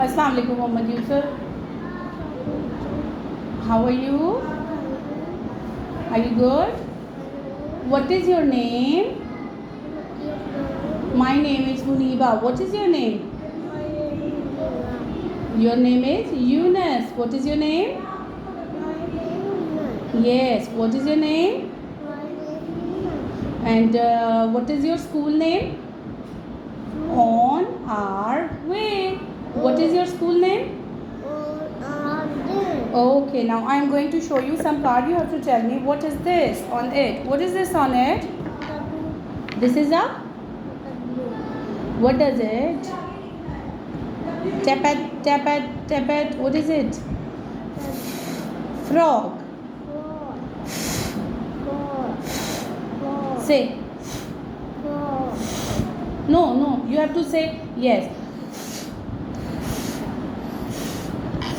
Assalamu alaikum, Mohammed Yusuf. How are you? Are you good? What is your name? My name is Muniba. What is your name? Your name is Yunus. What is your name? Yes. What is your name? And what is your school name? On our way. What is your school name? Okay, now I am going to show you some card. You have to tell me what is this on it. What is this on it? This is a. What does it? Tap it, tap it, tap it. What is it? Frog. Say. No, no. You have to say yes.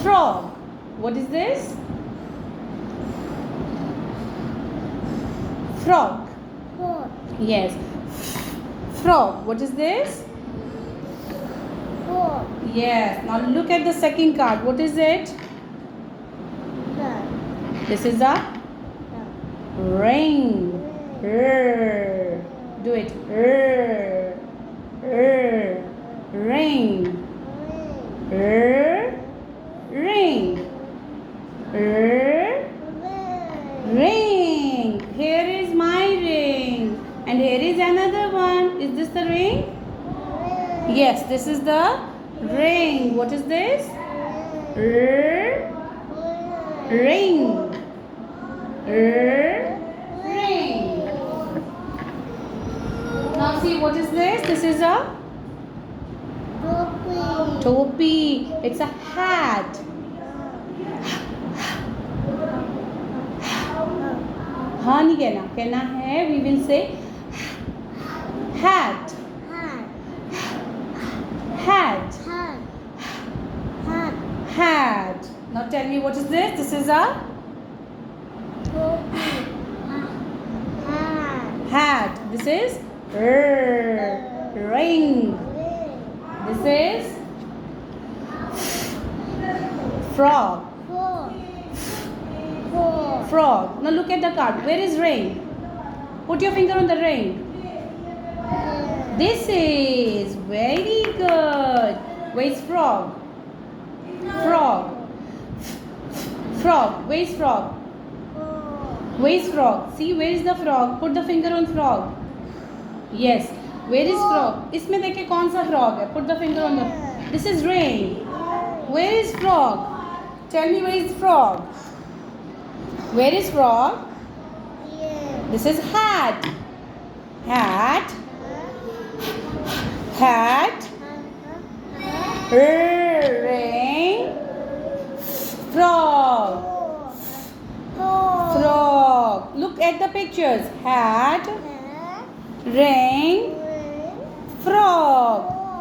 Frog. What is this? Frog. Yes. Frog. What is this? Yes. Now look at the second card. What is it? This is a ring. Do it. Ring. Ring. Ring. Here is my ring. And here is another one. Is this the ring? Yes, this is the ring. What is this? Ring. Ring. Now see, what is this? This is a topi. It's a hat. हाँ नहीं कहना, कहना है we will say hat. Hat. Hat. Now tell me, what is this? This is a hat. This is ring. This is frog. Frog. Now look at the card. Where is ring? Put your finger on the ring. This is very good. Where is frog? Frog. Frog. Where is frog? Where is frog? See, where is the frog? Put the finger on frog. Yes. Where is frog? इसमें देखिए कौन सा frog है? Put the finger on the. This is rain. Where is frog? Tell me, where is frog? Where is frog? This is hat. Hat. Hat. Rain. Frog. Frog. Look at the pictures. Hat. Rain. Frog.